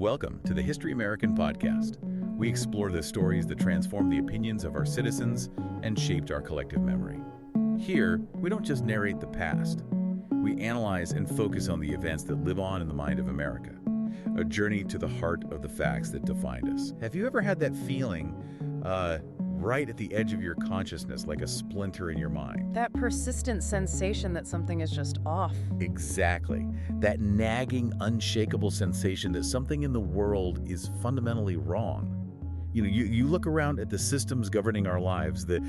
Welcome to the History American podcast. We explore the stories that transformed the opinions of our citizens and shaped our collective memory. Here, we don't just narrate the past. We analyze and focus on the events that live on in the mind of America. A journey to the heart of the facts that defined us. Have you ever had that feeling right at the edge of your consciousness, like a splinter in your mind? That persistent sensation that something is just off. Exactly. That nagging, unshakable sensation that something in the world is fundamentally wrong. You look around at the systems governing our lives, the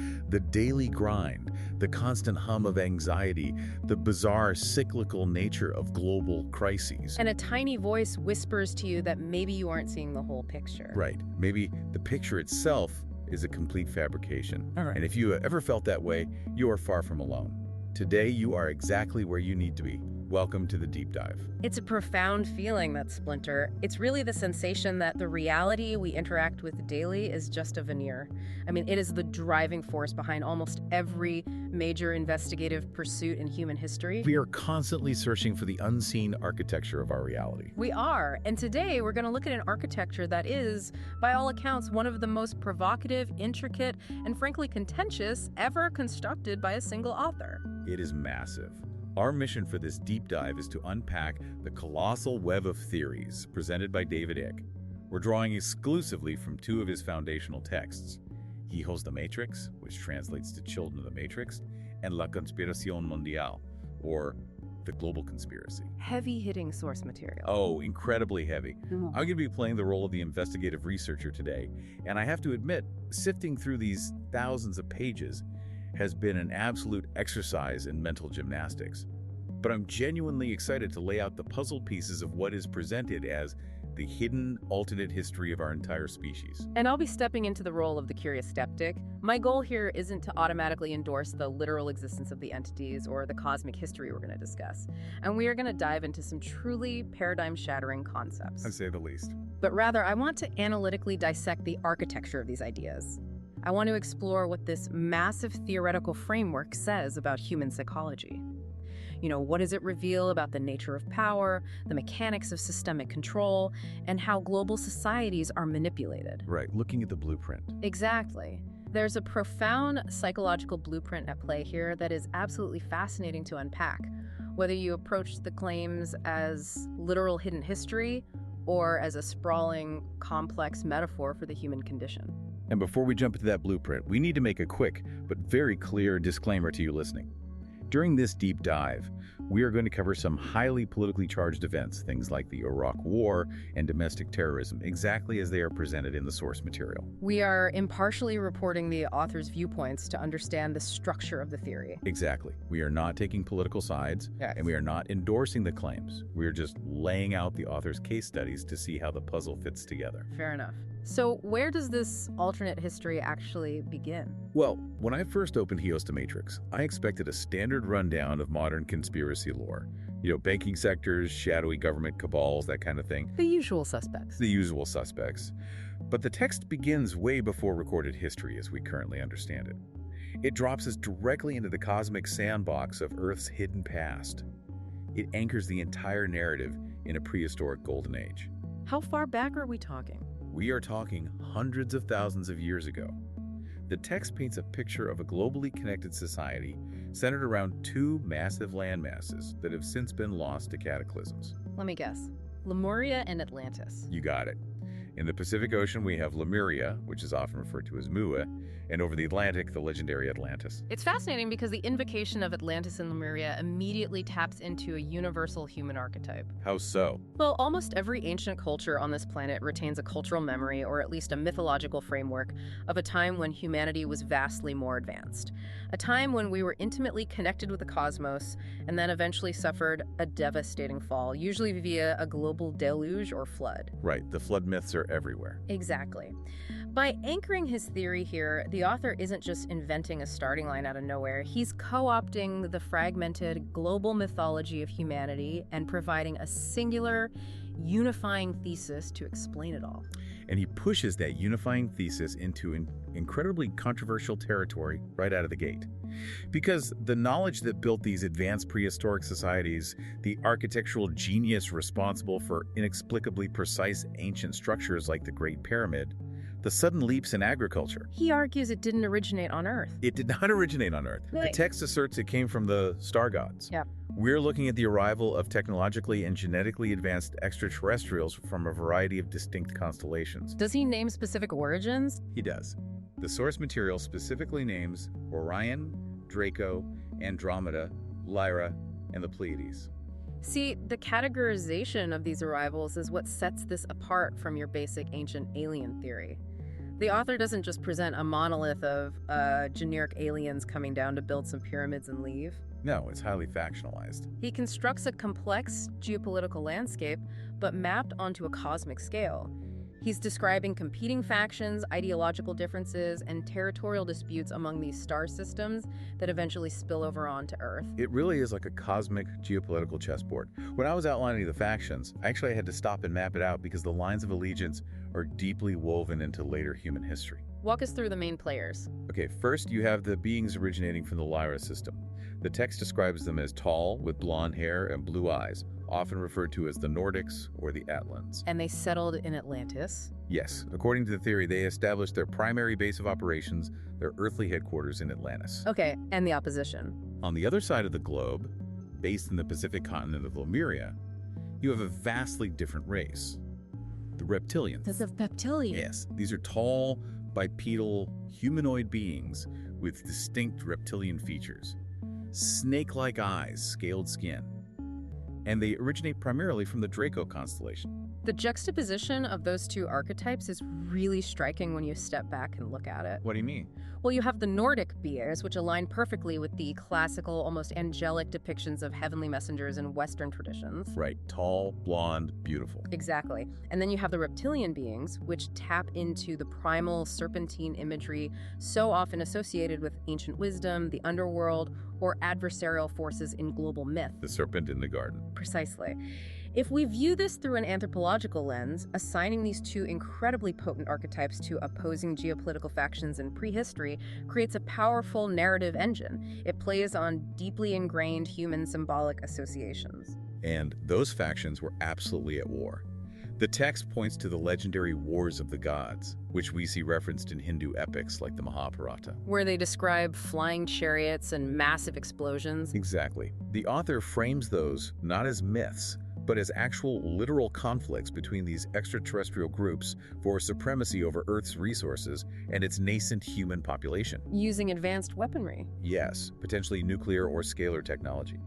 daily grind, the constant hum of anxiety, the bizarre cyclical nature of global crises. And a tiny voice whispers to you that maybe you aren't seeing the whole picture. Right. Maybe the picture itself is a complete fabrication. All right. And if you ever felt that way, you are far from alone. Today, you are exactly where you need to be. Welcome to the Deep Dive. It's a profound feeling, that splinter. It's really the sensation that the reality we interact with daily is just a veneer. I mean, it is the driving force behind almost every major investigative pursuit in human history. We are constantly searching for the unseen architecture of our reality. We are. And today, we're going to look at an architecture that is, by all accounts, one of the most provocative, intricate, and frankly contentious ever constructed by a single author. It is massive. Our mission for this deep dive is to unpack the colossal web of theories presented by David Icke. We're drawing exclusively from two of his foundational texts, Hijos de Matrix, which translates to Children of the Matrix, and La Conspiración Mundial, or The Global Conspiracy. Heavy-hitting source material. Oh, incredibly heavy. I'm going to be playing the role of the investigative researcher today, and I have to admit, sifting through these thousands of pages has been an absolute exercise in mental gymnastics. But I'm genuinely excited to lay out the puzzle pieces of what is presented as the hidden alternate history of our entire species. And I'll be stepping into the role of the curious skeptic. My goal here isn't to automatically endorse the literal existence of the entities or the cosmic history we're going to discuss. And we are going to dive into some truly paradigm-shattering concepts. To say the least. But rather, I want to analytically dissect the architecture of these ideas. I want to explore what this massive theoretical framework says about human psychology. What does it reveal about the nature of power, the mechanics of systemic control, and how global societies are manipulated? Right, looking at the blueprint. Exactly. There's a profound psychological blueprint at play here that is absolutely fascinating to unpack, whether you approach the claims as literal hidden history or as a sprawling, complex metaphor for the human condition. And before we jump into that blueprint, we need to make a quick but very clear disclaimer to you listening. During this deep dive, we are going to cover some highly politically charged events, things like the Iraq War and domestic terrorism, exactly as they are presented in the source material. We are impartially reporting the author's viewpoints to understand the structure of the theory. Exactly. We are not taking political sides, Yes. and we are not endorsing the claims. We are just laying out the author's case studies to see how the puzzle fits together. Fair enough. So where does this alternate history actually begin? Well, when I first opened Hijos de Matrix, I expected a standard rundown of modern conspiracy lore. Banking sectors, shadowy government cabals, that kind of thing. The usual suspects. The usual suspects. But the text begins way before recorded history as we currently understand it. It drops us directly into the cosmic sandbox of Earth's hidden past. It anchors the entire narrative in a prehistoric golden age. How far back are we talking? We are talking hundreds of thousands of years ago. The text paints a picture of a globally connected society centered around two massive landmasses that have since been lost to cataclysms. Let me guess. Sumeria and Atlantis. You got it. In the Pacific Ocean, we have Lemuria, which is often referred to as Mua, and over the Atlantic, the legendary Atlantis. It's fascinating because the invocation of Atlantis and Lemuria immediately taps into a universal human archetype. How so? Well, almost every ancient culture on this planet retains a cultural memory, or at least a mythological framework, of a time when humanity was vastly more advanced. A time when we were intimately connected with the cosmos, and then eventually suffered a devastating fall, usually via a global deluge or flood. Right, the flood myths are everywhere. Exactly. By anchoring his theory here, the author isn't just inventing a starting line out of nowhere. He's co-opting the fragmented global mythology of humanity and providing a singular, unifying thesis to explain it all. And he pushes that unifying thesis into incredibly controversial territory right out of the gate. Because the knowledge that built these advanced prehistoric societies, the architectural genius responsible for inexplicably precise ancient structures like the Great Pyramid, the sudden leaps in agriculture. He argues it didn't originate on Earth. It did not originate on Earth. The text asserts it came from the star gods. Yeah. We're looking at the arrival of technologically and genetically advanced extraterrestrials from a variety of distinct constellations. Does he name specific origins? He does. The source material specifically names Orion, Draco, Andromeda, Lyra, and the Pleiades. See, the categorization of these arrivals is what sets this apart from your basic ancient alien theory. The author doesn't just present a monolith of generic aliens coming down to build some pyramids and leave. No, it's highly factionalized. He constructs a complex geopolitical landscape, but mapped onto a cosmic scale. He's describing competing factions, ideological differences, and territorial disputes among these star systems that eventually spill over onto Earth. It really is like a cosmic geopolitical chessboard. When I was outlining the factions, I actually had to stop and map it out because the lines of allegiance are deeply woven into later human history. Walk us through the main players. Okay, first you have the beings originating from the Lyra system. The text describes them as tall, with blonde hair and blue eyes, often referred to as the Nordics or the Atlans. And they settled in Atlantis? Yes. According to the theory, they established their primary base of operations, their earthly headquarters in Atlantis. Okay, and the opposition? On the other side of the globe, based in the Pacific continent of Lemuria, you have a vastly different race. The Reptilians. The Reptilian? Yes. These are tall, bipedal, humanoid beings with distinct reptilian features. Snake-like eyes, scaled skin. And they originate primarily from the Draco constellation. The juxtaposition of those two archetypes is really striking when you step back and look at it. What do you mean? Well, you have the Nordic beings, which align perfectly with the classical, almost angelic depictions of heavenly messengers in Western traditions. Right. Tall, blonde, beautiful. Exactly. And then you have the reptilian beings, which tap into the primal serpentine imagery so often associated with ancient wisdom, the underworld, or adversarial forces in global myth. The serpent in the garden. Precisely. If we view this through an anthropological lens, assigning these two incredibly potent archetypes to opposing geopolitical factions in prehistory creates a powerful narrative engine. It plays on deeply ingrained human symbolic associations. And those factions were absolutely at war. The text points to the legendary Wars of the Gods, which we see referenced in Hindu epics like the Mahabharata, where they describe flying chariots and massive explosions. Exactly. The author frames those not as myths, but as actual literal conflicts between these extraterrestrial groups for supremacy over Earth's resources and its nascent human population. Using advanced weaponry. Yes, potentially nuclear or scalar technology.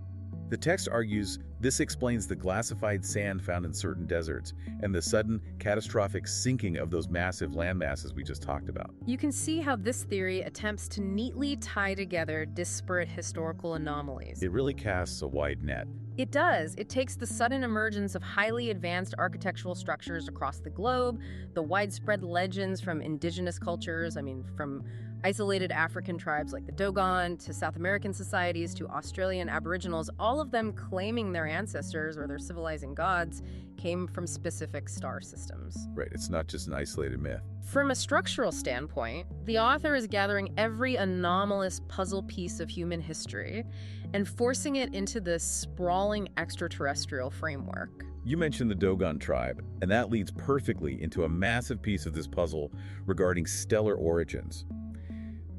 The text argues this explains the glassified sand found in certain deserts and the sudden catastrophic sinking of those massive landmasses we just talked about. You can see how this theory attempts to neatly tie together disparate historical anomalies. It really casts a wide net. It does. It takes the sudden emergence of highly advanced architectural structures across the globe, the widespread legends from indigenous cultures, from isolated African tribes like the Dogon, to South American societies, to Australian Aboriginals, all of them claiming their ancestors or their civilizing gods came from specific star systems. Right, it's not just an isolated myth. From a structural standpoint, the author is gathering every anomalous puzzle piece of human history and forcing it into this sprawling extraterrestrial framework. You mentioned the Dogon tribe, and that leads perfectly into a massive piece of this puzzle regarding stellar origins.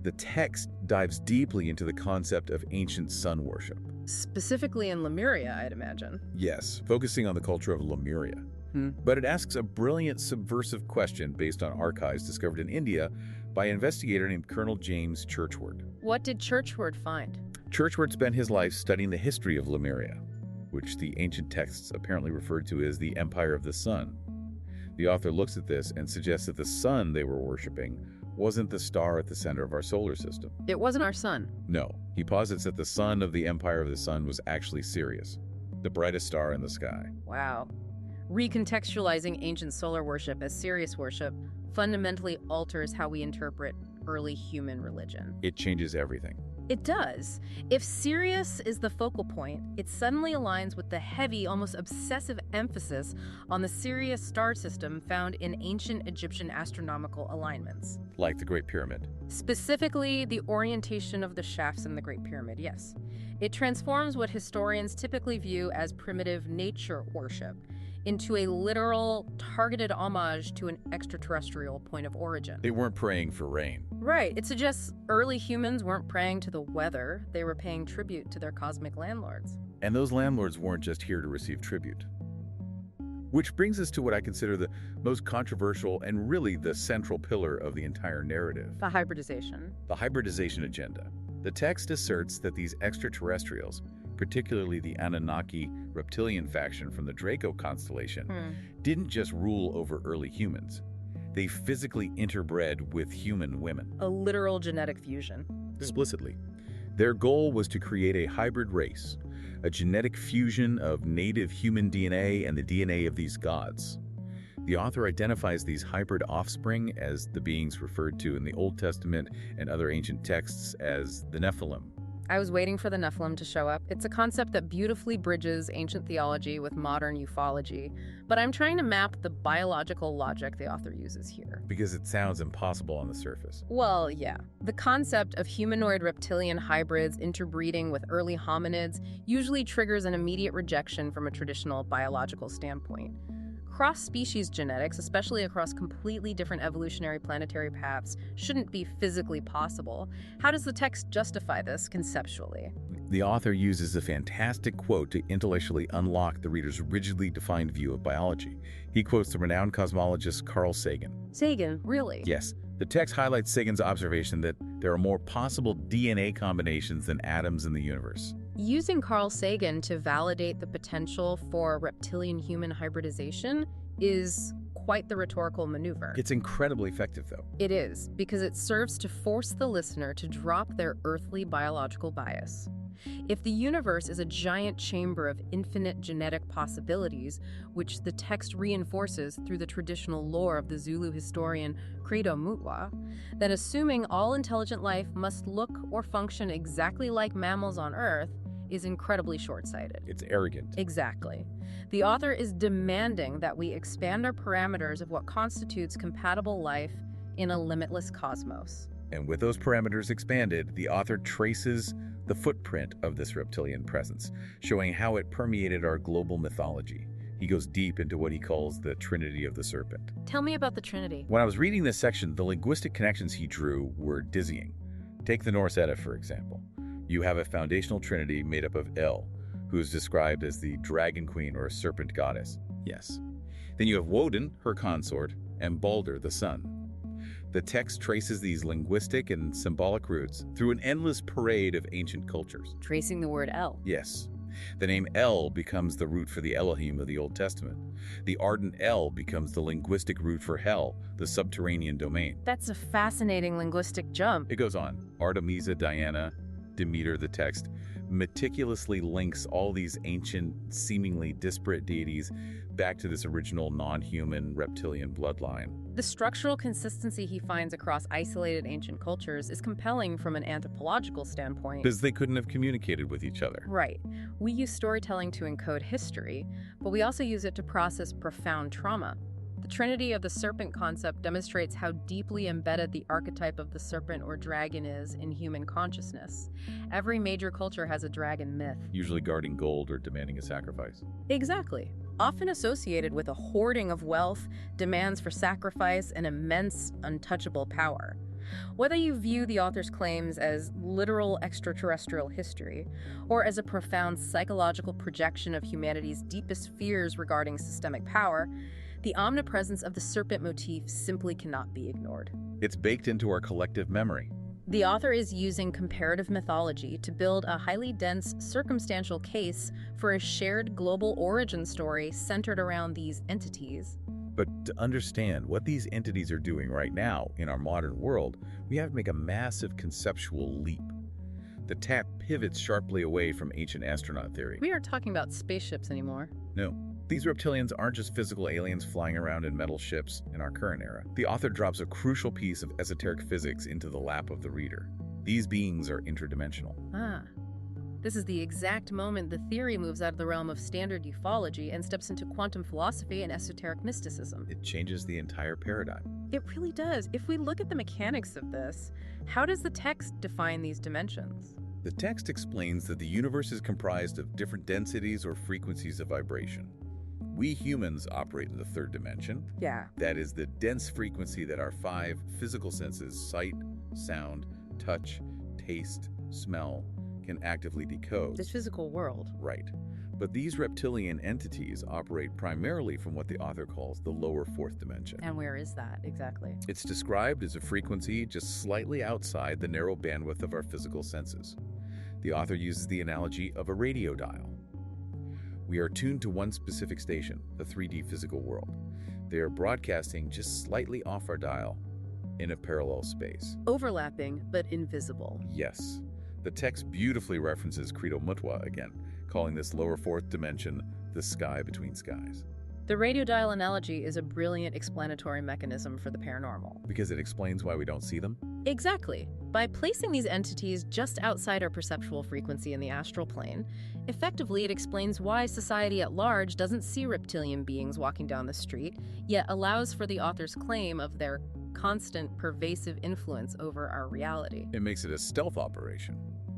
The text dives deeply into the concept of ancient sun worship. Specifically in Lemuria, I'd imagine. Yes, focusing on the culture of Lemuria. But it asks a brilliant subversive question based on archives discovered in India by an investigator named Colonel James Churchward. What did Churchward find? Churchward spent his life studying the history of Lemuria, which the ancient texts apparently referred to as the Empire of the Sun. The author looks at this and suggests that the sun they were worshiping wasn't the star at the center of our solar system. It wasn't our sun. No, he posits that the sun of the Empire of the Sun was actually Sirius, the brightest star in the sky. Wow. Recontextualizing ancient solar worship as Sirius worship fundamentally alters how we interpret early human religion. It changes everything. It does. If Sirius is the focal point, it suddenly aligns with the heavy, almost obsessive emphasis on the Sirius star system found in ancient Egyptian astronomical alignments. Like the Great Pyramid. Specifically, the orientation of the shafts in the Great Pyramid, yes. It transforms what historians typically view as primitive nature worship into a literal, targeted homage to an extraterrestrial point of origin. They weren't praying for rain. Right. It suggests early humans weren't praying to the weather, they were paying tribute to their cosmic landlords. And those landlords weren't just here to receive tribute. Which brings us to what I consider the most controversial and really the central pillar of the entire narrative. The hybridization. The hybridization agenda. The text asserts that these extraterrestrials, particularly the Anunnaki reptilian faction from the Draco constellation, didn't just rule over early humans. They physically interbred with human women. A literal genetic fusion. Explicitly. Their goal was to create a hybrid race, a genetic fusion of native human DNA and the DNA of these gods. The author identifies these hybrid offspring as the beings referred to in the Old Testament and other ancient texts as the Nephilim. I was waiting for the Nephilim to show up. It's a concept that beautifully bridges ancient theology with modern ufology, but I'm trying to map the biological logic the author uses here. Because it sounds impossible on the surface. Well, yeah. The concept of humanoid reptilian hybrids interbreeding with early hominids usually triggers an immediate rejection from a traditional biological standpoint. Cross-species genetics, especially across completely different evolutionary planetary paths, shouldn't be physically possible. How does the text justify this conceptually? The author uses a fantastic quote to intellectually unlock the reader's rigidly defined view of biology. He quotes the renowned cosmologist Carl Sagan. Sagan, really? Yes. The text highlights Sagan's observation that there are more possible DNA combinations than atoms in the universe. Using Carl Sagan to validate the potential for reptilian-human hybridization is quite the rhetorical maneuver. It's incredibly effective, though. It is, because it serves to force the listener to drop their earthly biological bias. If the universe is a giant chamber of infinite genetic possibilities, which the text reinforces through the traditional lore of the Zulu historian Credo Mutwa, then assuming all intelligent life must look or function exactly like mammals on Earth is incredibly short-sighted. It's arrogant. Exactly. The author is demanding that we expand our parameters of what constitutes compatible life in a limitless cosmos. And with those parameters expanded, the author traces the footprint of this reptilian presence, showing how it permeated our global mythology. He goes deep into what he calls the Trinity of the Serpent. Tell me about the Trinity. When I was reading this section, the linguistic connections he drew were dizzying. Take the Norse Edda, for example. You have a foundational trinity made up of El, who is described as the dragon queen or a serpent goddess. Yes. Then you have Woden, her consort, and Balder, the sun. The text traces these linguistic and symbolic roots through an endless parade of ancient cultures. Tracing the word El. Yes. The name El becomes the root for the Elohim of the Old Testament. The ardent El becomes the linguistic root for Hel, the subterranean domain. That's a fascinating linguistic jump. It goes on. Artemisa, Diana, Demeter, the text, meticulously links all these ancient, seemingly disparate deities back to this original non-human reptilian bloodline. The structural consistency he finds across isolated ancient cultures is compelling from an anthropological standpoint. Because they couldn't have communicated with each other. Right. We use storytelling to encode history, but we also use it to process profound trauma. The Trinity of the Serpent concept demonstrates how deeply embedded the archetype of the serpent or dragon is in human consciousness. Every major culture has a dragon myth. Usually guarding gold or demanding a sacrifice. Exactly. Often associated with a hoarding of wealth, demands for sacrifice, and immense, untouchable power. Whether you view the author's claims as literal extraterrestrial history, or as a profound psychological projection of humanity's deepest fears regarding systemic power, the omnipresence of the serpent motif simply cannot be ignored. It's baked into our collective memory. The author is using comparative mythology to build a highly dense, circumstantial case for a shared global origin story centered around these entities. But to understand what these entities are doing right now in our modern world, we have to make a massive conceptual leap. The tap pivots sharply away from ancient astronaut theory. We aren't talking about spaceships anymore. No. These reptilians aren't just physical aliens flying around in metal ships in our current era. The author drops a crucial piece of esoteric physics into the lap of the reader. These beings are interdimensional. This is the exact moment the theory moves out of the realm of standard ufology and steps into quantum philosophy and esoteric mysticism. It changes the entire paradigm. It really does. If we look at the mechanics of this, how does the text define these dimensions? The text explains that the universe is comprised of different densities or frequencies of vibration. We humans operate in the third dimension. Yeah. That is the dense frequency that our 5 physical senses, sight, sound, touch, taste, smell, can actively decode. This physical world. Right. But these reptilian entities operate primarily from what the author calls the lower 4th dimension. And where is that exactly? It's described as a frequency just slightly outside the narrow bandwidth of our physical senses. The author uses the analogy of a radio dial. We are tuned to one specific station, the 3D physical world. They are broadcasting just slightly off our dial in a parallel space. Overlapping, but invisible. Yes. The text beautifully references Credo Mutwa again, calling this lower 4th dimension the sky between skies. The radio dial analogy is a brilliant explanatory mechanism for the paranormal. Because it explains why we don't see them? Exactly. By placing these entities just outside our perceptual frequency in the astral plane, effectively it explains why society at large doesn't see reptilian beings walking down the street, yet allows for the author's claim of their constant, pervasive influence over our reality. It makes it a stealth operation.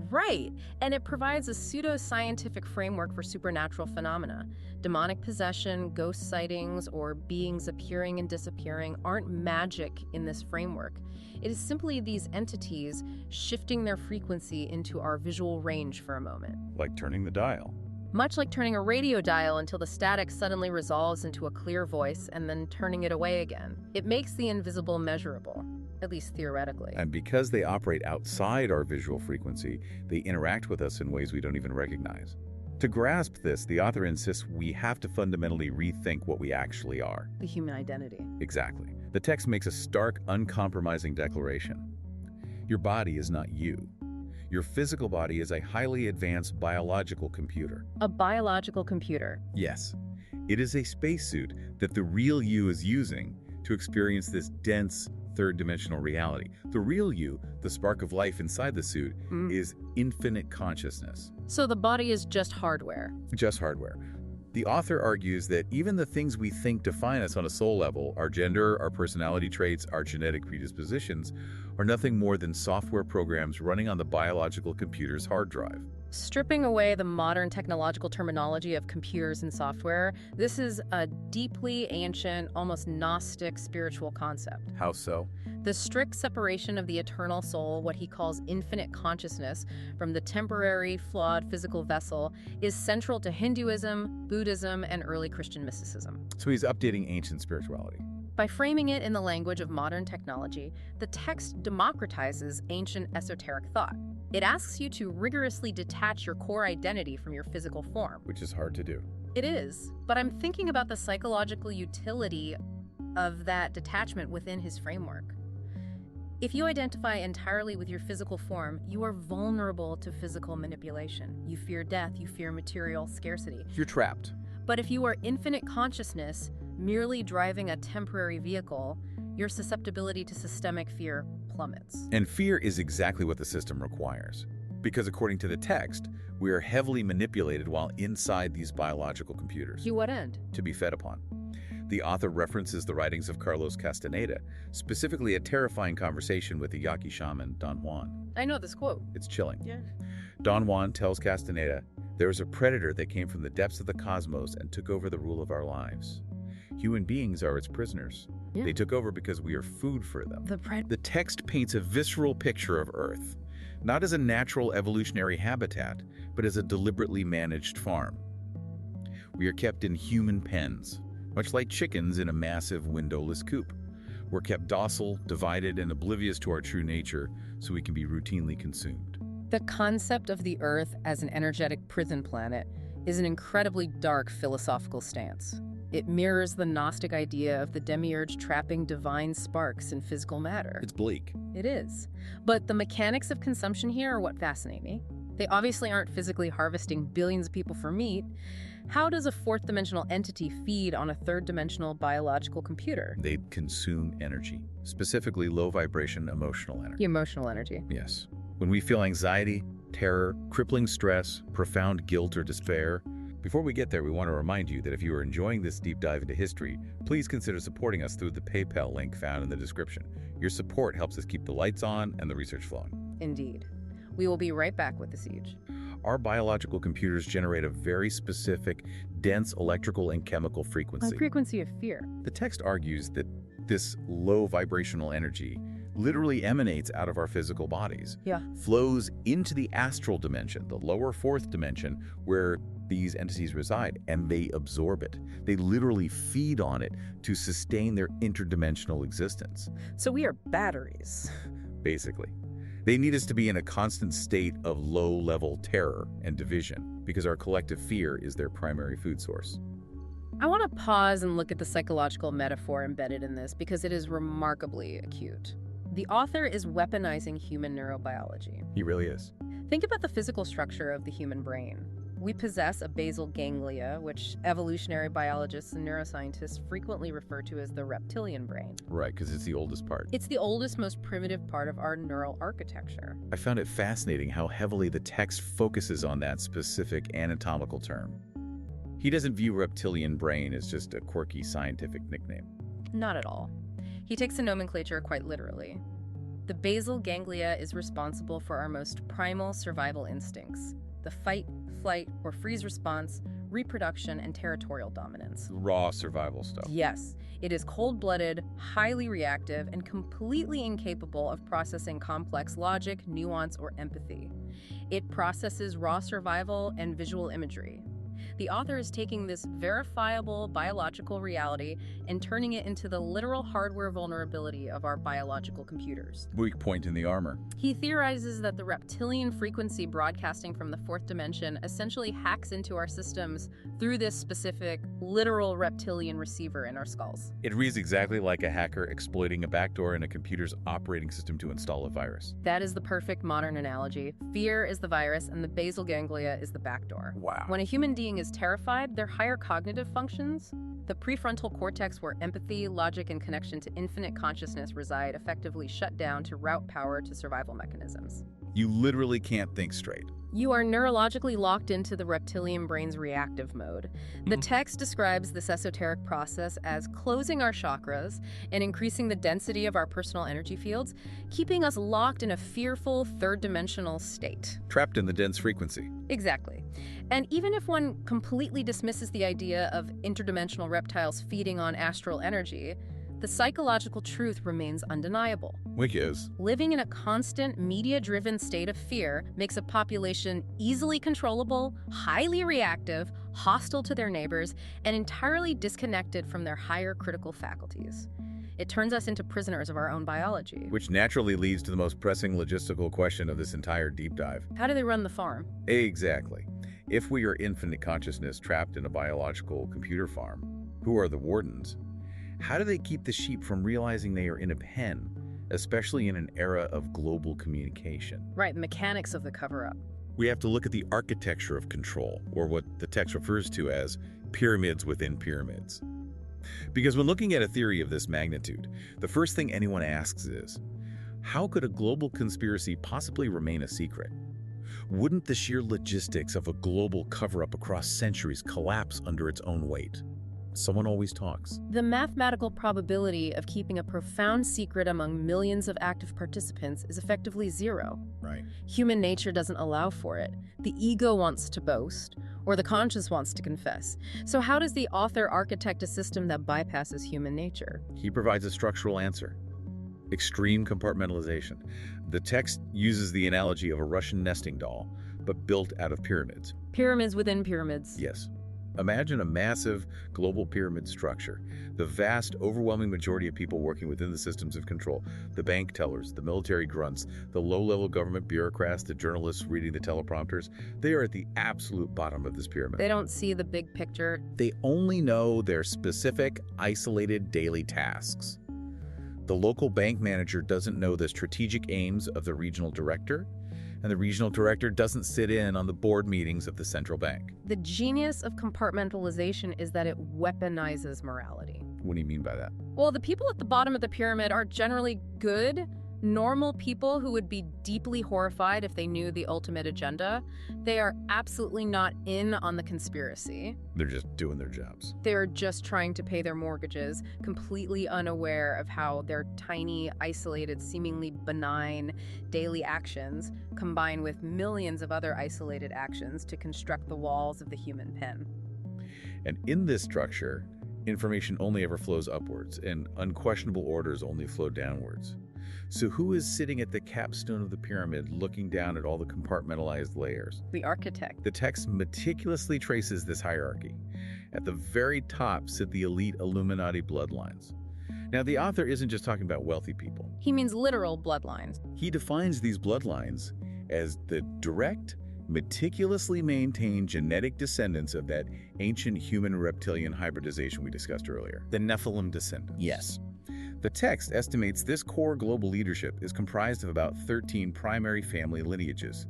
Right, and it provides a pseudo-scientific framework for supernatural phenomena. Demonic possession, ghost sightings, or beings appearing and disappearing aren't magic in this framework. It is simply these entities shifting their frequency into our visual range for a moment. Like turning the dial. Much like turning a radio dial until the static suddenly resolves into a clear voice and then turning it away again. It makes the invisible measurable, at least theoretically. And because they operate outside our visual frequency, they interact with us in ways we don't even recognize. To grasp this, the author insists we have to fundamentally rethink what we actually are. The human identity. Exactly. The text makes a stark, uncompromising declaration. Your body is not you. Your physical body is a highly advanced biological computer. A biological computer. Yes. It is a spacesuit that the real you is using to experience this dense, third-dimensional reality. The real you, the spark of life inside the suit, is infinite consciousness. So the body is just hardware. Just hardware. The author argues that even the things we think define us on a soul level, our gender, our personality traits, our genetic predispositions, are nothing more than software programs running on the biological computer's hard drive. Stripping away the modern technological terminology of computers and software, this is a deeply ancient, almost Gnostic spiritual concept. How so? The strict separation of the eternal soul, what he calls infinite consciousness, from the temporary, flawed physical vessel, is central to Hinduism, Buddhism, and early Christian mysticism. So he's updating ancient spirituality. By framing it in the language of modern technology, the text democratizes ancient esoteric thought. It asks you to rigorously detach your core identity from your physical form. Which is hard to do. It is, but I'm thinking about the psychological utility of that detachment within his framework. If you identify entirely with your physical form, you are vulnerable to physical manipulation. You fear death, you fear material scarcity. You're trapped. But if you are infinite consciousness, merely driving a temporary vehicle, your susceptibility to systemic fear plummets. And fear is exactly what the system requires. Because according to the text, we are heavily manipulated while inside these biological computers. To what end? To be fed upon. The author references the writings of Carlos Castaneda, specifically a terrifying conversation with the Yaqui shaman, Don Juan. I know this quote. It's chilling. Yeah. Don Juan tells Castaneda, there is a predator that came from the depths of the cosmos and took over the rule of our lives. Human beings are its prisoners. Yeah. They took over because we are food for them. The text paints a visceral picture of Earth, not as a natural evolutionary habitat, but as a deliberately managed farm. We are kept in human pens, much like chickens in a massive windowless coop. We're kept docile, divided, and oblivious to our true nature so we can be routinely consumed. The concept of the Earth as an energetic prison planet is an incredibly dark philosophical stance. It mirrors the Gnostic idea of the demiurge trapping divine sparks in physical matter. It's bleak. It is. But the mechanics of consumption here are what fascinate me. They obviously aren't physically harvesting billions of people for meat. How does a fourth-dimensional entity feed on a third-dimensional biological computer? They consume energy, specifically low-vibration emotional energy. The emotional energy. Yes. When we feel anxiety, terror, crippling stress, profound guilt or despair. Before we get there, we want to remind you that if you are enjoying this deep dive into history, please consider supporting us through the PayPal link found in the description. Your support helps us keep the lights on and the research flowing. Indeed. We will be right back with the siege. Our biological computers generate a very specific, dense electrical and chemical frequency. A frequency of fear. The text argues that this low vibrational energy literally emanates out of our physical bodies, flows into the astral dimension, the lower fourth dimension, where these entities reside, and they absorb it. They literally feed on it to sustain their interdimensional existence. So we are batteries. Basically. They need us to be in a constant state of low-level terror and division because our collective fear is their primary food source. I want to pause and look at the psychological metaphor embedded in this because it is remarkably acute. The author is weaponizing human neurobiology. He really is. Think about the physical structure of the human brain. We possess a basal ganglia, which evolutionary biologists and neuroscientists frequently refer to as the reptilian brain. Right, because it's the oldest part. It's the oldest, most primitive part of our neural architecture. I found it fascinating how heavily the text focuses on that specific anatomical term. He doesn't view reptilian brain as just a quirky scientific nickname. Not at all. He takes the nomenclature quite literally. The basal ganglia is responsible for our most primal survival instincts: the fight, flight, or freeze response, reproduction, and territorial dominance. Raw survival stuff. Yes, it is cold-blooded, highly reactive, and completely incapable of processing complex logic, nuance, or empathy. It processes raw survival and visual imagery. The author is taking this verifiable biological reality and turning it into the literal hardware vulnerability of our biological computers. Weak point in the armor. He theorizes that the reptilian frequency broadcasting from the fourth dimension essentially hacks into our systems through this specific, literal reptilian receiver in our skulls. It reads exactly like a hacker exploiting a backdoor in a computer's operating system to install a virus. That is the perfect modern analogy. Fear is the virus, and the basal ganglia is the backdoor. Wow. When a human being is terrified, their higher cognitive functions, the prefrontal cortex where empathy, logic, and connection to infinite consciousness reside, effectively shut down to route power to survival mechanisms. You literally can't think straight. You are neurologically locked into the reptilian brain's reactive mode. The text describes this esoteric process as closing our chakras and increasing the density of our personal energy fields, keeping us locked in a fearful third-dimensional state. Trapped in the dense frequency. Exactly. And even if one completely dismisses the idea of interdimensional reptiles feeding on astral energy, the psychological truth remains undeniable. Which is? Living in a constant, media-driven state of fear makes a population easily controllable, highly reactive, hostile to their neighbors, and entirely disconnected from their higher critical faculties. It turns us into prisoners of our own biology. Which naturally leads to the most pressing logistical question of this entire deep dive. How do they run the farm? Exactly. If we are infinite consciousness trapped in a biological computer farm, who are the wardens? How do they keep the sheep from realizing they are in a pen, especially in an era of global communication? Right, the mechanics of the cover-up. We have to look at the architecture of control, or what the text refers to as pyramids within pyramids. Because when looking at a theory of this magnitude, the first thing anyone asks is, how could a global conspiracy possibly remain a secret? Wouldn't the sheer logistics of a global cover-up across centuries collapse under its own weight? Someone always talks. The mathematical probability of keeping a profound secret among millions of active participants is effectively zero. Right. Human nature doesn't allow for it. The ego wants to boast, or the conscience wants to confess. So how does the author architect a system that bypasses human nature? He provides a structural answer. Extreme compartmentalization. The text uses the analogy of a Russian nesting doll, but built out of pyramids. Pyramids within pyramids. Yes. Imagine a massive global pyramid structure. The vast, overwhelming majority of people working within the systems of control, the bank tellers, the military grunts, the low-level government bureaucrats, the journalists reading the teleprompters, they are at the absolute bottom of this pyramid. They don't see the big picture. They only know their specific, isolated daily tasks. The local bank manager doesn't know the strategic aims of the regional director, and the regional director doesn't sit in on the board meetings of the central bank. The genius of compartmentalization is that it weaponizes morality. What do you mean by that? Well, the people at the bottom of the pyramid are generally good, Normal people who would be deeply horrified if they knew the ultimate agenda, they are absolutely not in on the conspiracy. They're just doing their jobs. They're just trying to pay their mortgages, completely unaware of how their tiny, isolated, seemingly benign daily actions combine with millions of other isolated actions to construct the walls of the human pen. And in this structure, information only ever flows upwards, and unquestionable orders only flow downwards. So who is sitting at the capstone of the pyramid looking down at all the compartmentalized layers? The architect. The text meticulously traces this hierarchy. At the very top sit the elite Illuminati bloodlines. Now, the author isn't just talking about wealthy people. He means literal bloodlines. He defines these bloodlines as the direct, meticulously maintained genetic descendants of that ancient human-reptilian hybridization we discussed earlier, the Nephilim descendants. Yes. The text estimates this core global leadership is comprised of about 13 primary family lineages.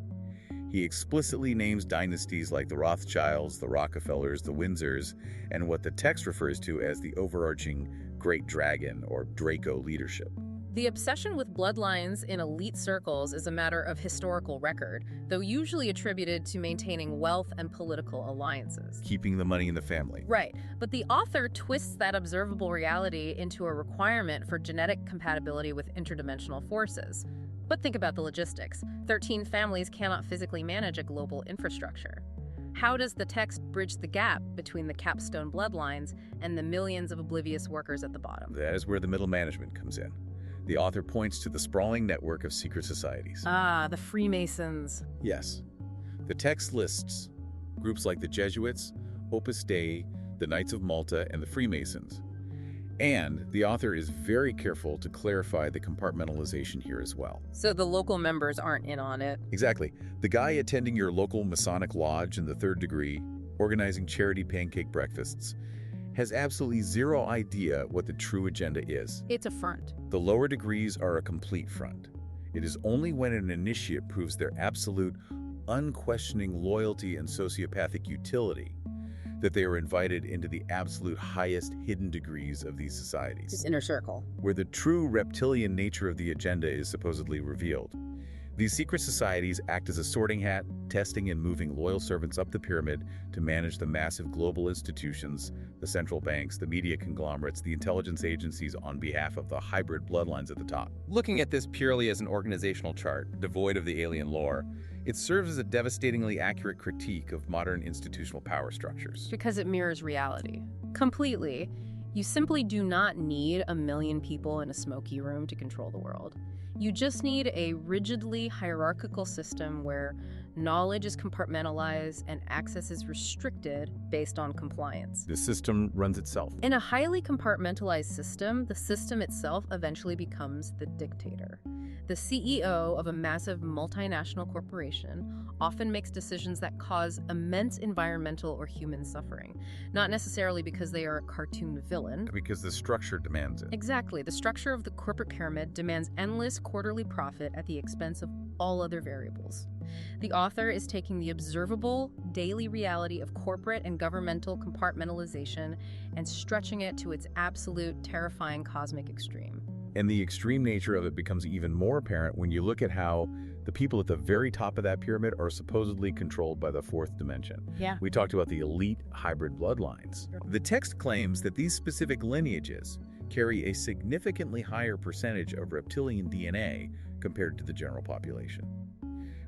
He explicitly names dynasties like the Rothschilds, the Rockefellers, the Windsors, and what the text refers to as the overarching Great Dragon or Draco leadership. The obsession with bloodlines in elite circles is a matter of historical record, though usually attributed to maintaining wealth and political alliances. Keeping the money in the family. Right, but the author twists that observable reality into a requirement for genetic compatibility with interdimensional forces. But think about the logistics. 13 families cannot physically manage a global infrastructure. How does the text bridge the gap between the capstone bloodlines and the millions of oblivious workers at the bottom? That is where the middle management comes in. The author points to the sprawling network of secret societies. Ah, the Freemasons. Yes. The text lists groups like the Jesuits, Opus Dei, the Knights of Malta, and the Freemasons. And the author is very careful to clarify the compartmentalization here as well. So the local members aren't in on it. Exactly. The guy attending your local Masonic lodge in the third degree, organizing charity pancake breakfasts, has absolutely zero idea what the true agenda is. It's a front. The lower degrees are a complete front. It is only when an initiate proves their absolute, unquestioning loyalty and sociopathic utility that they are invited into the absolute highest hidden degrees of these societies. This inner circle. Where the true reptilian nature of the agenda is supposedly revealed. These secret societies act as a sorting hat, testing and moving loyal servants up the pyramid to manage the massive global institutions, the central banks, the media conglomerates, the intelligence agencies on behalf of the hybrid bloodlines at the top. Looking at this purely as an organizational chart, devoid of the alien lore, it serves as a devastatingly accurate critique of modern institutional power structures. Because it mirrors reality. Completely. You simply do not need a million people in a smoky room to control the world. You just need a rigidly hierarchical system where knowledge is compartmentalized and access is restricted based on compliance. The system runs itself. In a highly compartmentalized system, the system itself eventually becomes the dictator. The CEO of a massive multinational corporation often makes decisions that cause immense environmental or human suffering, not necessarily because they are a cartoon villain. Because the structure demands it. Exactly. The structure of the corporate pyramid demands endless quarterly profit at the expense of all other variables. The author is taking the observable, daily reality of corporate and governmental compartmentalization and stretching it to its absolute, terrifying cosmic extreme. And the extreme nature of it becomes even more apparent when you look at how the people at the very top of that pyramid are supposedly controlled by the fourth dimension. Yeah. We talked about the elite hybrid bloodlines. The text claims that these specific lineages carry a significantly higher percentage of reptilian DNA compared to the general population.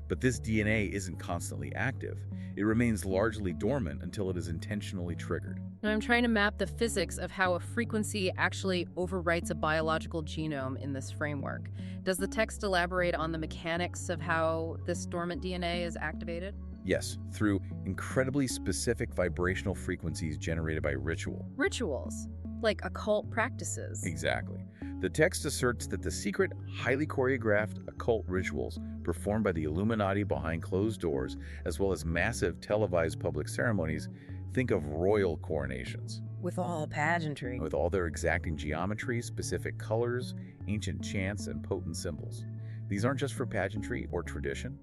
But this DNA isn't constantly active. It remains largely dormant until it is intentionally triggered. Now, I'm trying to map the physics of how a frequency actually overwrites a biological genome in this framework. Does the text elaborate on the mechanics of how this dormant DNA is activated? Yes, through incredibly specific vibrational frequencies generated by ritual. Rituals, like occult practices. Exactly. The text asserts that the secret, highly choreographed occult rituals performed by the Illuminati behind closed doors, as well as massive televised public ceremonies, think of royal coronations. With all pageantry. With all their exacting geometry, specific colors, ancient chants, and potent symbols. These aren't just for pageantry or tradition.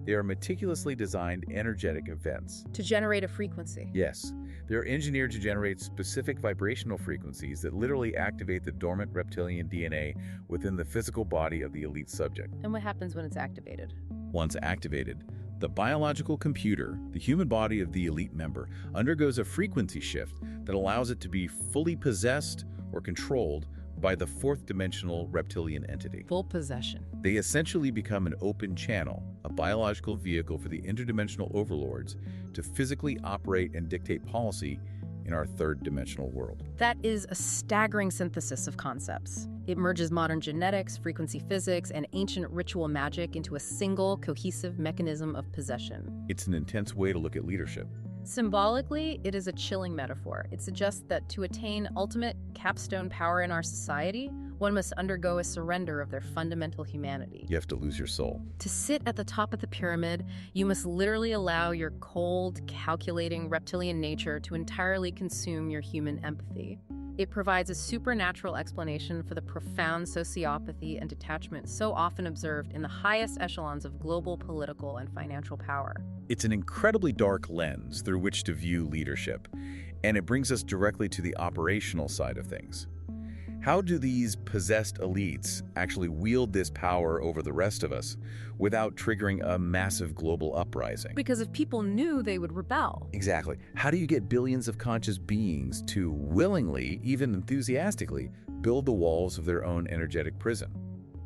They are meticulously designed energetic events. To generate a frequency. Yes. They're engineered to generate specific vibrational frequencies that literally activate the dormant reptilian DNA within the physical body of the elite subject. And what happens when it's activated? Once activated, the biological computer, the human body of the elite member, undergoes a frequency shift that allows it to be fully possessed or controlled by the fourth-dimensional reptilian entity. Full possession. They essentially become an open channel, a biological vehicle for the interdimensional overlords to physically operate and dictate policy in our third-dimensional world. That is a staggering synthesis of concepts. It merges modern genetics, frequency physics, and ancient ritual magic into a single, cohesive mechanism of possession. It's an intense way to look at leadership. Symbolically, it is a chilling metaphor. It suggests that to attain ultimate capstone power in our society, one must undergo a surrender of their fundamental humanity. You have to lose your soul. To sit at the top of the pyramid, you must literally allow your cold, calculating reptilian nature to entirely consume your human empathy. It provides a supernatural explanation for the profound sociopathy and detachment so often observed in the highest echelons of global political and financial power. It's an incredibly dark lens through which to view leadership, and it brings us directly to the operational side of things. How do these possessed elites actually wield this power over the rest of us without triggering a massive global uprising? Because if people knew, they would rebel. Exactly. How do you get billions of conscious beings to willingly, even enthusiastically, build the walls of their own energetic prison?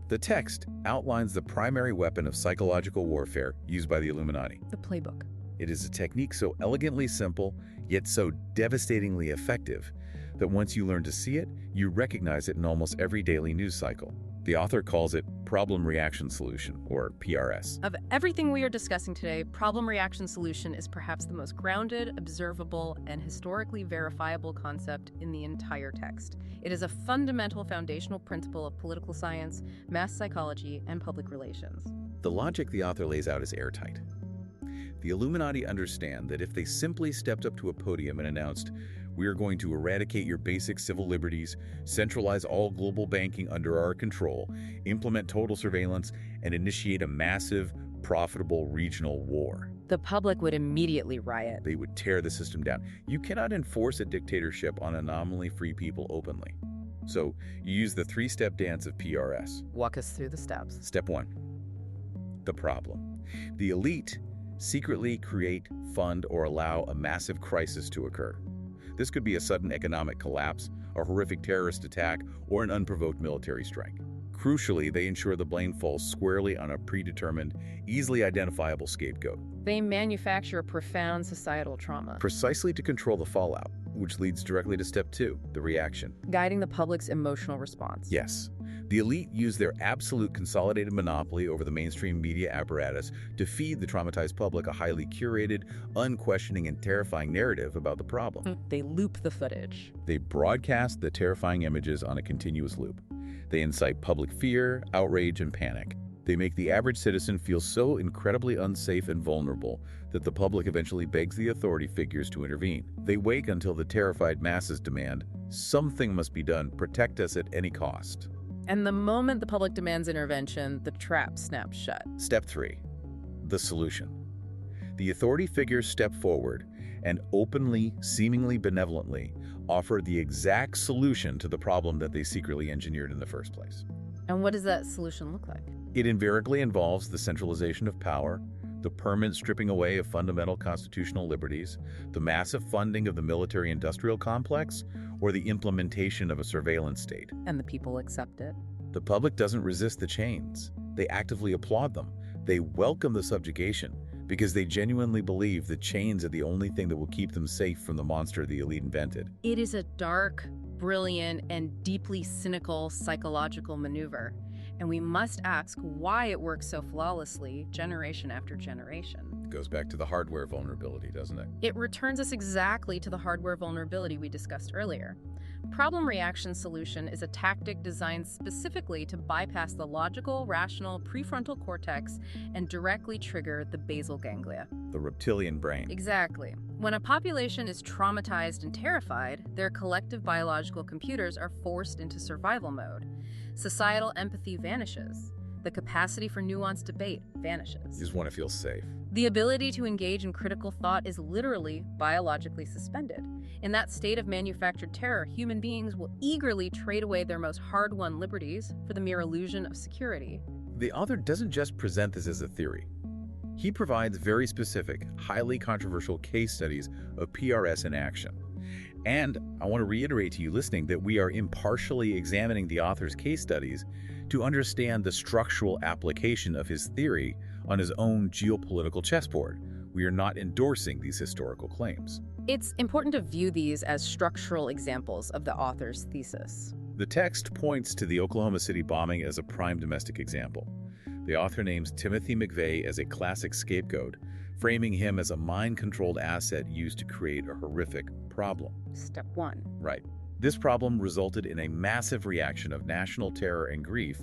The text outlines the primary weapon of psychological warfare used by the Illuminati. The playbook. It is a technique so elegantly simple, yet so devastatingly effective, that once you learn to see it, you recognize it in almost every daily news cycle. The author calls it problem reaction solution, or PRS. Of everything we are discussing today, problem reaction solution is perhaps the most grounded, observable, and historically verifiable concept in the entire text. It is a fundamental foundational principle of political science, mass psychology, and public relations. The logic the author lays out is airtight. The Illuminati understand that if they simply stepped up to a podium and announced, "We are going to eradicate your basic civil liberties, centralize all global banking under our control, implement total surveillance, and initiate a massive, profitable regional war," the public would immediately riot. they would tear the system down. You cannot enforce a dictatorship on anomaly free people openly. So you use the three-step dance of PRS. Walk us through the steps. Step 1. The problem. The elite secretly create, fund, or allow a massive crisis to occur. This could be a sudden economic collapse, a horrific terrorist attack, or an unprovoked military strike. Crucially, they ensure the blame falls squarely on a predetermined, easily identifiable scapegoat. They manufacture a profound societal trauma, Precisely to control the fallout, which leads directly to step 2, the reaction. guiding the public's emotional response. Yes, the elite use their absolute consolidated monopoly over the mainstream media apparatus to feed the traumatized public a highly curated, unquestioning, and terrifying narrative about the problem. They loop the footage. They broadcast the terrifying images on a continuous loop. They incite public fear, outrage, and panic. They make the average citizen feel so incredibly unsafe and vulnerable that the public eventually begs the authority figures to intervene. They wait until the terrified masses demand, "Something must be done, protect us at any cost." And the moment the public demands intervention, the trap snaps shut. Step 3. The solution. The authority figures step forward and openly, seemingly benevolently, offer the exact solution to the problem that they secretly engineered in the first place. And what does that solution look like? It invariably involves the centralization of power, the permanent stripping away of fundamental constitutional liberties, the massive funding of the military-industrial complex, or the implementation of a surveillance state. And the people accept it. The public doesn't resist the chains. They actively applaud them. They welcome the subjugation because they genuinely believe the chains are the only thing that will keep them safe from the monster the elite invented. It is a dark, brilliant, and deeply cynical psychological maneuver. And we must ask why it works so flawlessly generation after generation. It goes back to the hardware vulnerability, doesn't it? It returns us exactly to the hardware vulnerability we discussed earlier. Problem reaction solution is a tactic designed specifically to bypass the logical, rational prefrontal cortex and directly trigger the basal ganglia. The reptilian brain. Exactly. When a population is traumatized and terrified, their collective biological computers are forced into survival mode. Societal empathy vanishes. The capacity for nuanced debate vanishes. You just want to feel safe. The ability to engage in critical thought is literally biologically suspended. In that state of manufactured terror, human beings will eagerly trade away their most hard-won liberties for the mere illusion of security. The author doesn't just present this as a theory. He provides very specific, highly controversial case studies of PRS in action. And I want to reiterate to you listening that we are impartially examining the author's case studies to understand the structural application of his theory on his own geopolitical chessboard. We are not endorsing these historical claims. It's important to view these as structural examples of the author's thesis. The text points to the Oklahoma City bombing as a prime domestic example. The author names Timothy McVeigh as a classic scapegoat, framing him as a mind-controlled asset used to create a horrific problem. Step 1. Right. This problem resulted in a massive reaction of national terror and grief,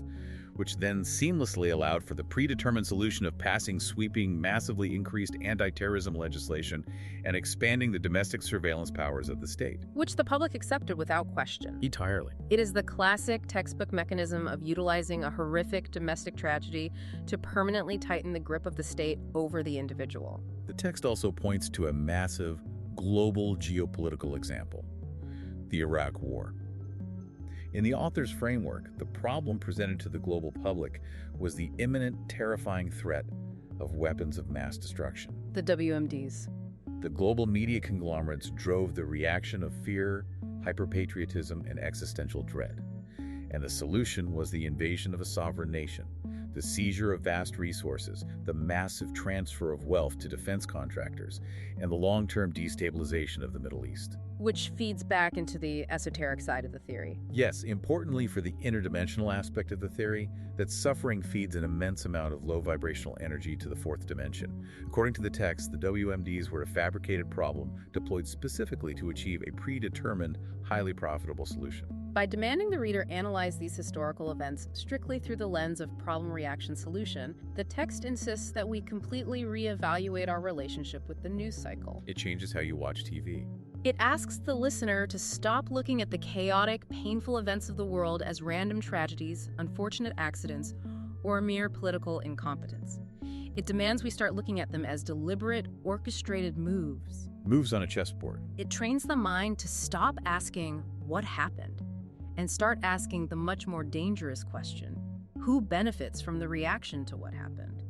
which then seamlessly allowed for the predetermined solution of passing sweeping, massively increased anti-terrorism legislation and expanding the domestic surveillance powers of the state. Which the public accepted without question. Entirely. It is the classic textbook mechanism of utilizing a horrific domestic tragedy to permanently tighten the grip of the state over the individual. The text also points to a massive, global geopolitical example: the Iraq War. In the author's framework, the problem presented to the global public was the imminent, terrifying threat of weapons of mass destruction. The WMDs. The global media conglomerates drove the reaction of fear, hyperpatriotism, and existential dread. And the solution was the invasion of a sovereign nation, the seizure of vast resources, the massive transfer of wealth to defense contractors, and the long-term destabilization of the Middle East. Which feeds back into the esoteric side of the theory. Yes, importantly for the interdimensional aspect of the theory, that suffering feeds an immense amount of low vibrational energy to the fourth dimension. According to the text, the WMDs were a fabricated problem deployed specifically to achieve a predetermined, highly profitable solution. By demanding the reader analyze these historical events strictly through the lens of problem-reaction-solution, the text insists that we completely reevaluate our relationship with the news cycle. It changes how you watch TV. It asks the listener to stop looking at the chaotic, painful events of the world as random tragedies, unfortunate accidents, or mere political incompetence. It demands we start looking at them as deliberate, orchestrated moves. Moves on a chessboard. It trains the mind to stop asking, "What happened?" and start asking the much more dangerous question, who benefits from the reaction to what happened?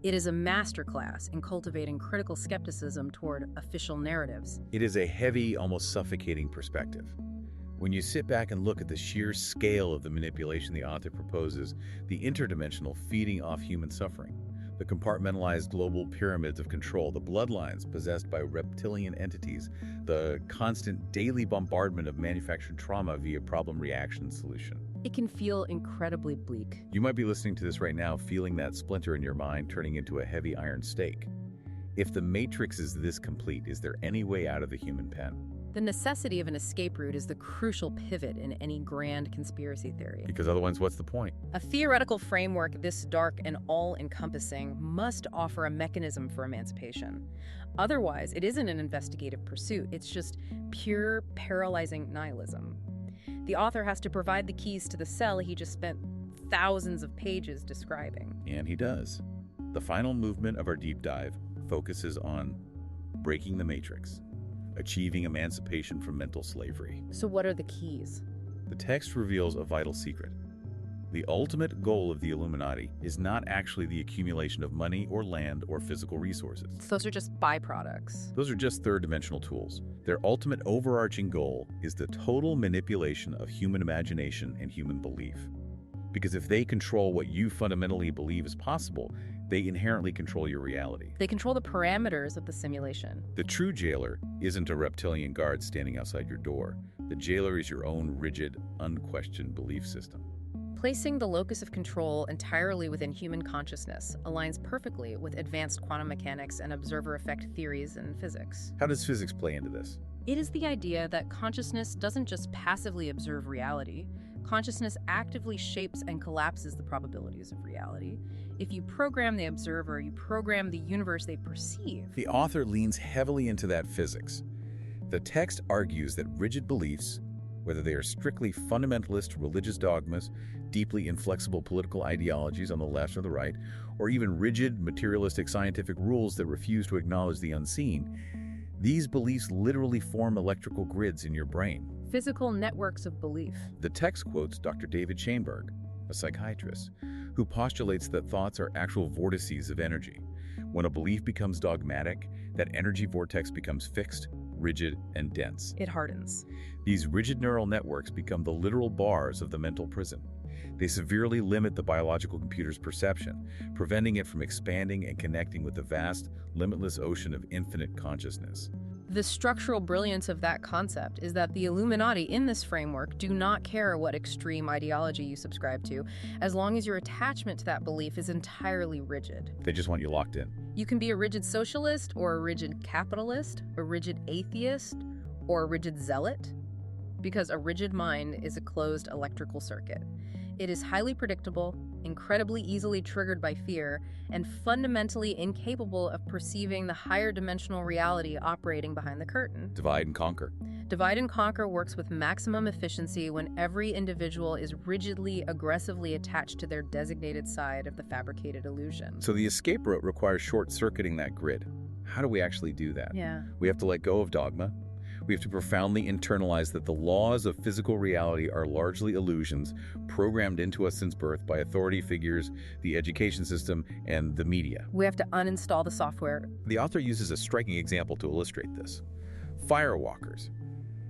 It is a masterclass in cultivating critical skepticism toward official narratives. It is a heavy, almost suffocating perspective. When you sit back and look at the sheer scale of the manipulation the author proposes, the interdimensional feeding off human suffering, the compartmentalized global pyramids of control, the bloodlines possessed by reptilian entities, the constant daily bombardment of manufactured trauma via problem reaction solution. It can feel incredibly bleak. You might be listening to this right now, feeling that splinter in your mind turning into a heavy iron stake. If the matrix is this complete, is there any way out of the human pen? The necessity of an escape route is the crucial pivot in any grand conspiracy theory. Because otherwise, what's the point? A theoretical framework this dark and all-encompassing must offer a mechanism for emancipation. Otherwise, it isn't an investigative pursuit. It's just pure, paralyzing nihilism. The author has to provide the keys to the cell he just spent thousands of pages describing. And he does. The final movement of our deep dive focuses on breaking the matrix, achieving emancipation from mental slavery. So what are the keys? The text reveals a vital secret. The ultimate goal of the Illuminati is not actually the accumulation of money or land or physical resources. Those are just byproducts. Those are just third-dimensional tools. Their ultimate overarching goal is the total manipulation of human imagination and human belief. Because if they control what you fundamentally believe is possible, they inherently control your reality. They control the parameters of the simulation. The true jailer isn't a reptilian guard standing outside your door. The jailer is your own rigid, unquestioned belief system. Placing the locus of control entirely within human consciousness aligns perfectly with advanced quantum mechanics and observer effect theories in physics. How does physics play into this? It is the idea that consciousness doesn't just passively observe reality. Consciousness actively shapes and collapses the probabilities of reality. If you program the observer, you program the universe they perceive. The author leans heavily into that physics. The text argues that rigid beliefs, whether they are strictly fundamentalist religious dogmas, deeply inflexible political ideologies on the left or the right, or even rigid materialistic scientific rules that refuse to acknowledge the unseen, these beliefs literally form electrical grids in your brain. Physical networks of belief. The text quotes Dr. David Icke, a psychiatrist, who postulates that thoughts are actual vortices of energy. When a belief becomes dogmatic, that energy vortex becomes fixed, rigid, and dense. It hardens. These rigid neural networks become the literal bars of the mental prison. They severely limit the biological computer's perception, preventing it from expanding and connecting with the vast, limitless ocean of infinite consciousness. The structural brilliance of that concept is that the Illuminati in this framework do not care what extreme ideology you subscribe to, as long as your attachment to that belief is entirely rigid. They just want you locked in. You can be a rigid socialist, or a rigid capitalist, a rigid atheist, or a rigid zealot, because a rigid mind is a closed electrical circuit. It is highly predictable, incredibly easily triggered by fear, and fundamentally incapable of perceiving the higher dimensional reality operating behind the curtain. Divide and conquer. Divide and conquer works with maximum efficiency when every individual is rigidly, aggressively attached to their designated side of the fabricated illusion. So the escape route requires short-circuiting that grid. How do we actually do that? Yeah. We have to let go of dogma. We have to profoundly internalize that the laws of physical reality are largely illusions programmed into us since birth by authority figures, the education system, and the media. We have to uninstall the software. The author uses a striking example to illustrate this. Firewalkers.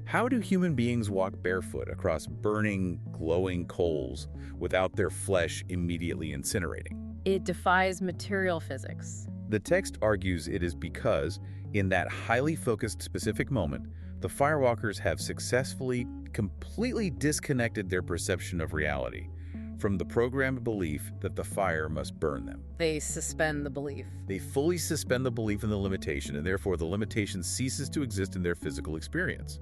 How do human beings walk barefoot across burning, glowing coals without their flesh immediately incinerating? It defies material physics. The text argues it is because, in that highly focused specific moment, the firewalkers have successfully, completely disconnected their perception of reality from the programmed belief that the fire must burn them. They suspend the belief. They fully suspend the belief in the limitation, and therefore the limitation ceases to exist in their physical experience.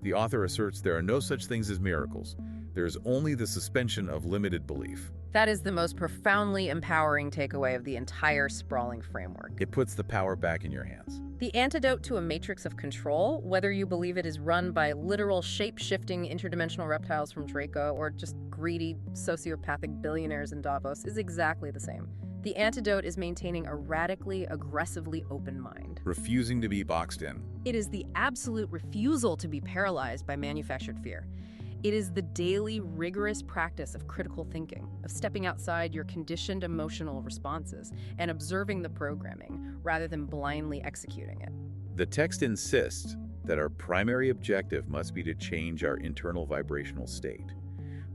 The author asserts there are no such things as miracles. There is only the suspension of limited belief. That is the most profoundly empowering takeaway of the entire sprawling framework. It puts the power back in your hands. The antidote to a matrix of control, whether you believe it is run by literal shape-shifting interdimensional reptiles from Draco or just greedy sociopathic billionaires in Davos, is exactly the same. The antidote is maintaining a radically, aggressively open mind. Refusing to be boxed in. It is the absolute refusal to be paralyzed by manufactured fear. It is the daily, rigorous practice of critical thinking, of stepping outside your conditioned emotional responses and observing the programming, rather than blindly executing it. The text insists that our primary objective must be to change our internal vibrational state.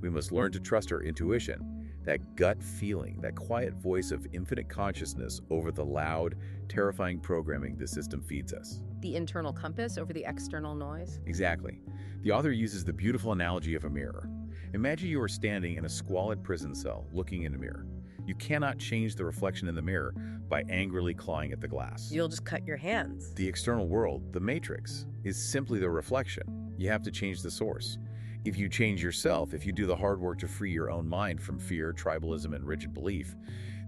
We must learn to trust our intuition, that gut feeling, that quiet voice of infinite consciousness over the loud, terrifying programming the system feeds us. The internal compass over the external noise? Exactly. The author uses the beautiful analogy of a mirror. Imagine you are standing in a squalid prison cell looking in a mirror. You cannot change the reflection in the mirror by angrily clawing at the glass. You'll just cut your hands. The external world, the matrix, is simply the reflection. You have to change the source. If you change yourself, if you do the hard work to free your own mind from fear, tribalism, and rigid belief,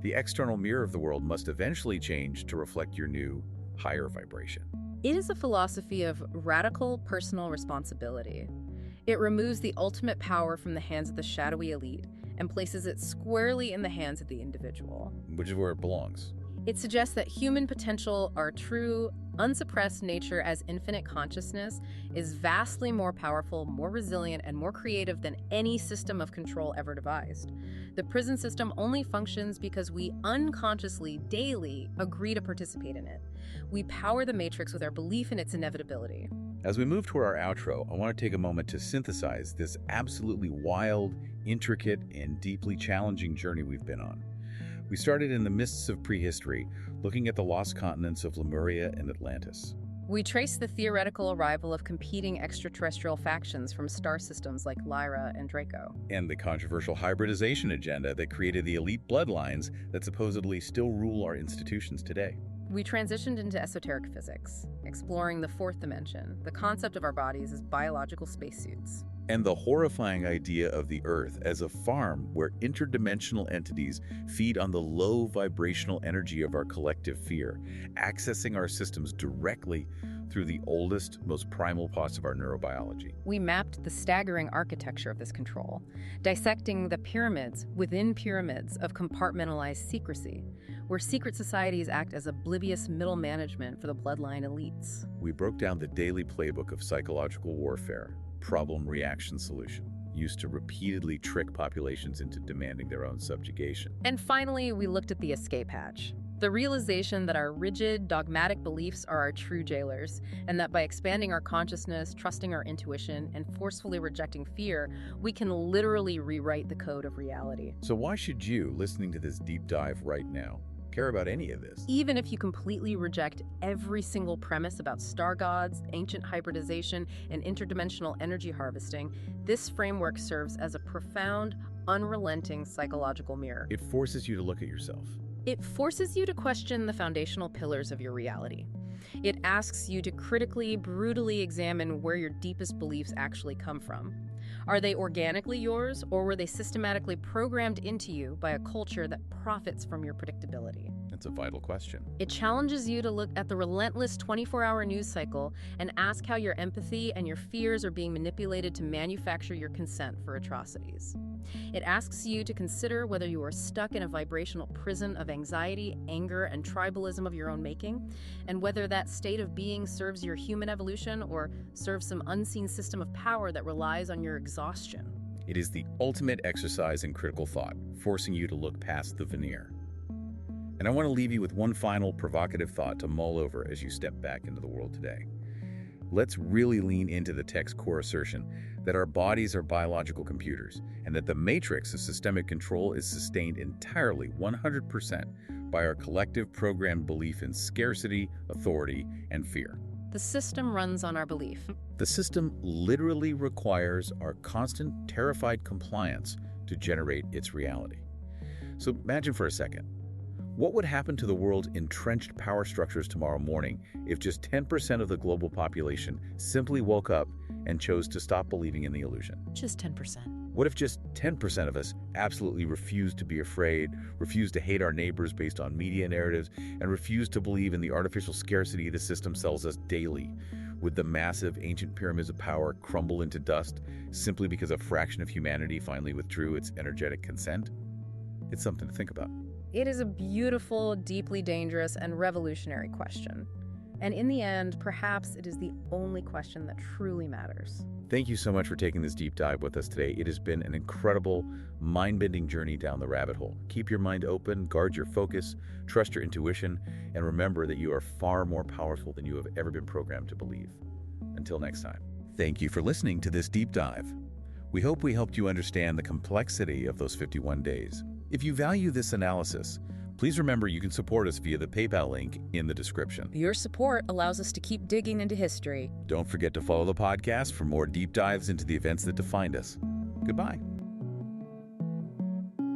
the external mirror of the world must eventually change to reflect your new, higher vibration. It is a philosophy of radical personal responsibility. It removes the ultimate power from the hands of the shadowy elite and places it squarely in the hands of the individual. Which is where it belongs. It suggests that human potential, our true, unsuppressed nature as infinite consciousness, is vastly more powerful, more resilient, and more creative than any system of control ever devised. The prison system only functions because we unconsciously, daily, agree to participate in it. We power the matrix with our belief in its inevitability. As we move toward our outro, I want to take a moment to synthesize this absolutely wild, intricate, and deeply challenging journey we've been on. We started in the mists of prehistory, looking at the lost continents of Sumeria and Atlantis. We trace the theoretical arrival of competing extraterrestrial factions from star systems like Lyra and Draco. And the controversial hybridization agenda that created the elite bloodlines that supposedly still rule our institutions today. We transitioned into esoteric physics, exploring the fourth dimension, the concept of our bodies as biological spacesuits. And the horrifying idea of the Earth as a farm where interdimensional entities feed on the low vibrational energy of our collective fear, accessing our systems directly through the oldest, most primal parts of our neurobiology. We mapped the staggering architecture of this control, dissecting the pyramids within pyramids of compartmentalized secrecy, where secret societies act as oblivious middle management for the bloodline elites. We broke down the daily playbook of psychological warfare, problem, reaction, solution, used to repeatedly trick populations into demanding their own subjugation. And finally, we looked at the escape hatch. The realization that our rigid, dogmatic beliefs are our true jailers, and that by expanding our consciousness, trusting our intuition, and forcefully rejecting fear, we can literally rewrite the code of reality. So why should you, listening to this deep dive right now, care about any of this? Even if you completely reject every single premise about star gods, ancient hybridization, and interdimensional energy harvesting, this framework serves as a profound, unrelenting psychological mirror. It forces you to look at yourself. It forces you to question the foundational pillars of your reality. It asks you to critically, brutally examine where your deepest beliefs actually come from. Are they organically yours, or were they systematically programmed into you by a culture that profits from your predictability? That's a vital question. It challenges you to look at the relentless 24-hour news cycle and ask how your empathy and your fears are being manipulated to manufacture your consent for atrocities. It asks you to consider whether you are stuck in a vibrational prison of anxiety, anger, and tribalism of your own making, and whether that state of being serves your human evolution or serves some unseen system of power that relies on your exhaustion. It is the ultimate exercise in critical thought, forcing you to look past the veneer. And I want to leave you with one final provocative thought to mull over as you step back into the world today. Let's really lean into the text's core assertion that our bodies are biological computers and that the matrix of systemic control is sustained entirely 100% by our collective programmed belief in scarcity, authority, and fear. The system runs on our belief. The system literally requires our constant, terrified compliance to generate its reality. So imagine for a second, what would happen to the world's entrenched power structures tomorrow morning if just 10% of the global population simply woke up and chose to stop believing in the illusion? Just 10%. What if just 10% of us absolutely refused to be afraid, refused to hate our neighbors based on media narratives, and refused to believe in the artificial scarcity the system sells us daily? Would the massive ancient pyramids of power crumble into dust simply because a fraction of humanity finally withdrew its energetic consent? It's something to think about. It is a beautiful, deeply dangerous, and revolutionary question. And in the end, perhaps it is the only question that truly matters. Thank you so much for taking this deep dive with us today. It has been an incredible, mind-bending journey down the rabbit hole. Keep your mind open, guard your focus, trust your intuition, and remember that you are far more powerful than you have ever been programmed to believe. Until next time. Thank you for listening to this deep dive. We hope we helped you understand the complexity of those 51 days. If you value this analysis, please remember you can support us via the PayPal link in the description. Your support allows us to keep digging into history. Don't forget to follow the podcast for more deep dives into the events that defined us. Goodbye.